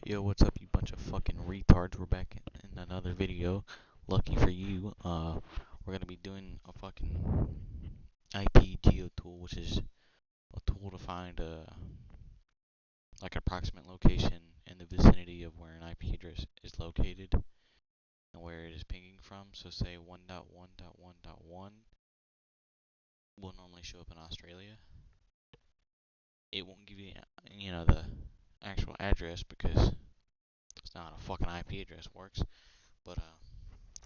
Yo, what's up, you bunch of fucking retards? We're back in another video. Lucky for you, we're gonna be doing a fucking IP geo tool, which is a tool to find like an approximate location in the vicinity of where an IP address is located and where it is pinging from. So say 1.1.1.1 will normally show up in Australia. It won't give you, the actual address because it's not a fucking IP address works. But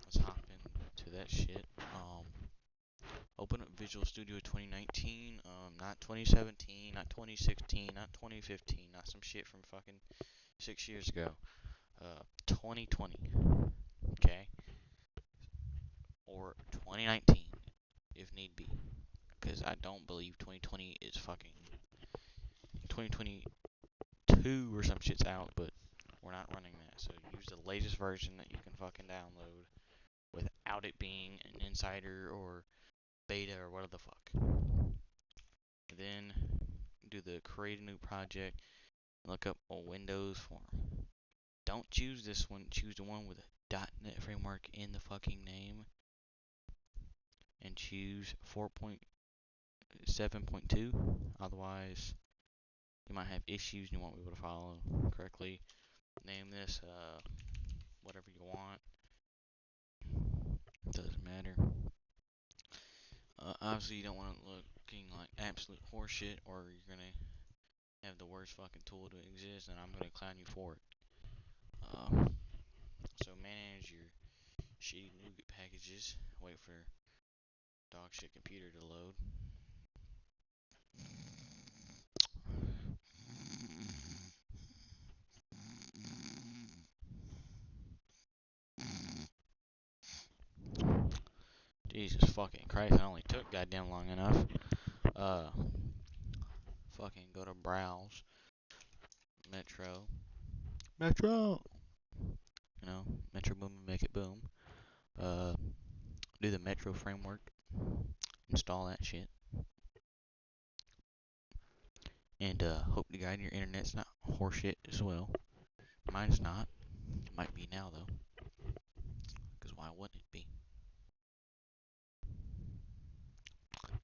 let's hop into that shit. Open up Visual Studio 2019, not 2017, not 2016, not 2015, not some shit from fucking 6 years ago. 2020, okay, or 2019 if need be, because I don't believe 2020 is fucking 2022 or some shit's out, but we're not running that. So use the latest version that you can fucking download without it being an insider or beta or whatever the fuck. Then do the create a new project, look up a Windows form. Don't choose this one, choose the one with a .NET framework in the fucking name, and choose 4.7.2. Otherwise, you might have issues and you won't be able to follow correctly. Name this whatever you want. Doesn't matter. Obviously, you don't want it looking like absolute horseshit, or you're gonna have the worst fucking tool to exist, and I'm gonna clown you for it. So manage your shitty nougat packages. Wait for dog shit computer to load. Jesus fucking Christ, it only took goddamn long enough. Uh, Fucking go to browse, Metro, Metro, Metro Boom and make it boom. Uh, do the Metro framework, install that shit, and hope to God your internet's not horseshit as well. Mine's not. It might be now though, because why wouldn't it be?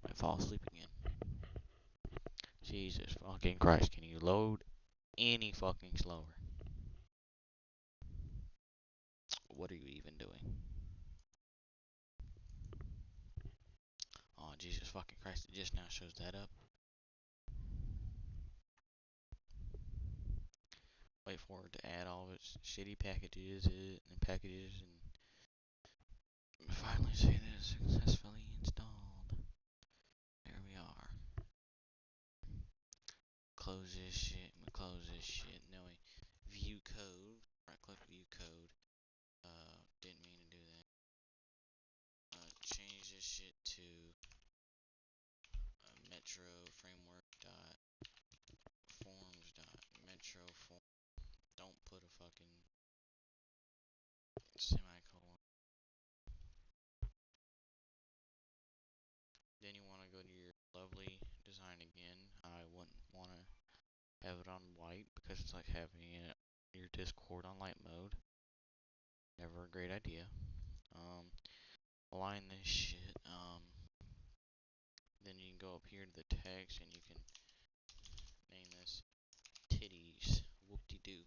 Might fall asleep again. Jesus fucking Christ, can you load any fucking slower? What are you even doing? Oh, Jesus fucking Christ, it just now shows that up. Wait for it to add all of its shitty packages and finally say that it's successfully installed. There we are. Close this shit. Now we view code. Right click view code. Didn't mean to do that. Change this shit to Metro framework dot forms dot metro form. Don't put a fucking semicolon. Then you want to go to your lovely design again. I wouldn't want to have it on white because it's like having it your Discord on light mode. Never a great idea. Align this shit. Then you can go up here to the text and you can name this titties. Whoop-de-doo.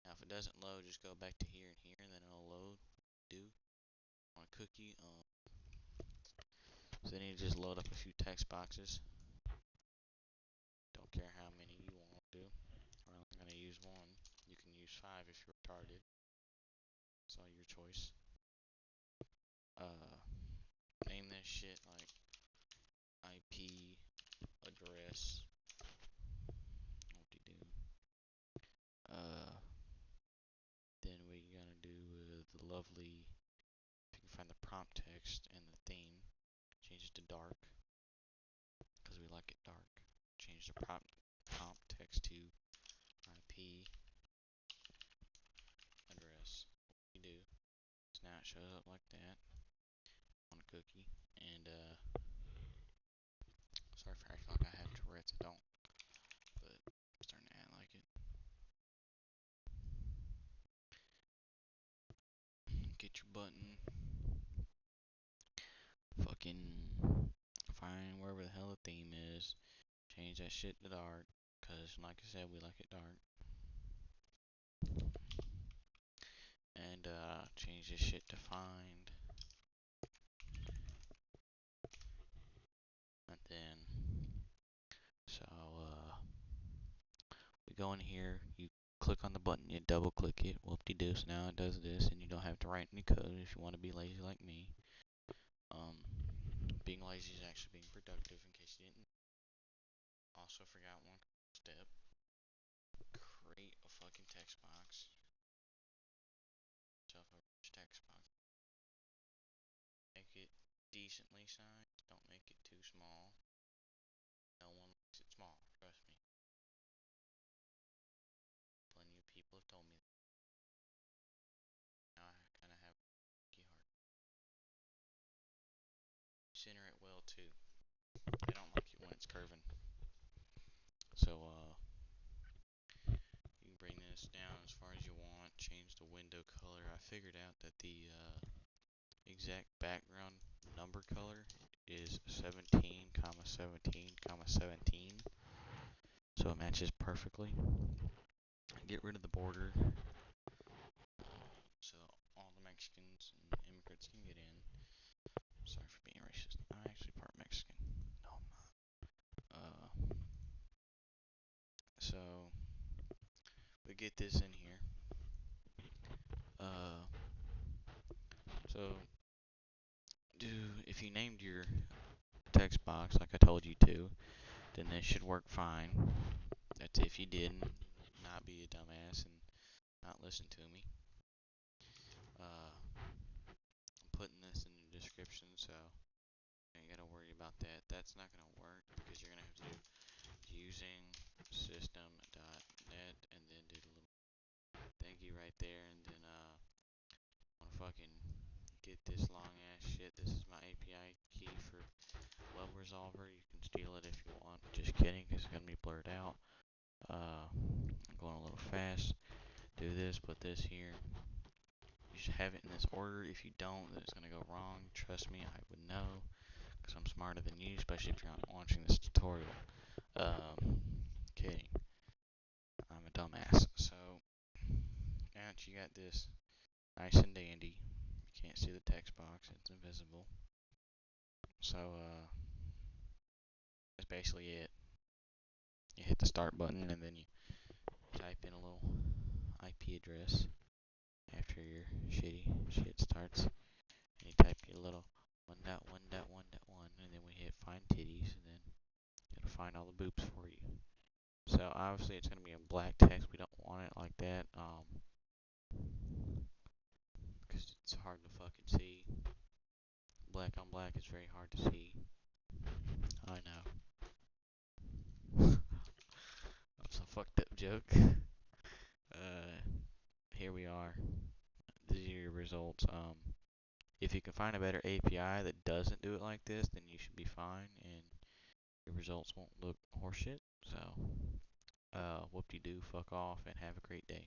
Now if it doesn't load, just go back to here and then it'll load. Do on a cookie. So then you just load up a few text boxes. Don't care how many you want to do. We're only gonna use one. You can use 5 if you're retarded. It's all your choice. Name this shit like IP address. Whoop-de-doo. Uh, then we're gonna do the lovely. If you can find the prompt text and the theme, change it to dark because we like it dark. Change the prompt text to IP address. We do. So now it shows up like that on a cookie. And sorry for acting like I have Tourette's. I don't, but I'm starting to act like it. Get your button. Fucking find wherever the hell the theme is. Change that shit to dark. Cause like I said, we like it dark. And change this shit to find. And then we go in here, you click on the button, you double click it, whoop-de-doo, so now it does this, and you don't have to write any code if you want to be lazy like me. Being lazy is actually being productive, in case you didn't. Also forgot one step. Create a fucking text box. Yourself a rich text box. Make it decently sized, don't make it too small. No one likes it small, trust me. Plenty of people have told me that. Now I kind of have a key heart. Center it well too. I don't like it when it's curving. So you can bring this down as far as you want. Change the window color. I figured out that the exact background number color is 17, 17, 17. So it matches perfectly. Get rid of the border so all the Mexicans and immigrants can get in. Sorry for being racist. I'm actually part Mexican. No, I'm not. So we get this in here. So do if you named your text box like I told you to, then this should work fine. That's if you didn't, not be a dumbass and not listen to me. I'm putting this in the description, so you ain't gotta worry about that. That's not gonna work because you're gonna have to do using system.net and then do the little thingy right there, and then wanna fucking get this long ass shit. This is my API key for Web Resolver. You can steal it if you want. Just kidding, it's gonna be blurred out. I'm going a little fast. Do this, put this here. You should have it in this order. If you don't, then it's gonna go wrong. Trust me, I would know, because I'm smarter than you, especially if you're not watching this tutorial. Kidding. I'm a dumbass. So, now that you got this nice and dandy, you can't see the text box, it's invisible. So, that's basically it. You hit the start button and then you type in a little IP address after your shitty shit starts. And you type your little 1.1.1.1 and then we hit find titties and then it'll find all the boobs for you. So obviously it's gonna be in black text. We don't want it like that, because it's hard to fucking see. Black on black is very hard to see. I know. That's a fucked up joke. Here we are. These are your results. If you can find a better API that doesn't do it like this, then you should be fine, and your results won't look horseshit. So, whoop-de-doo, fuck off, and have a great day.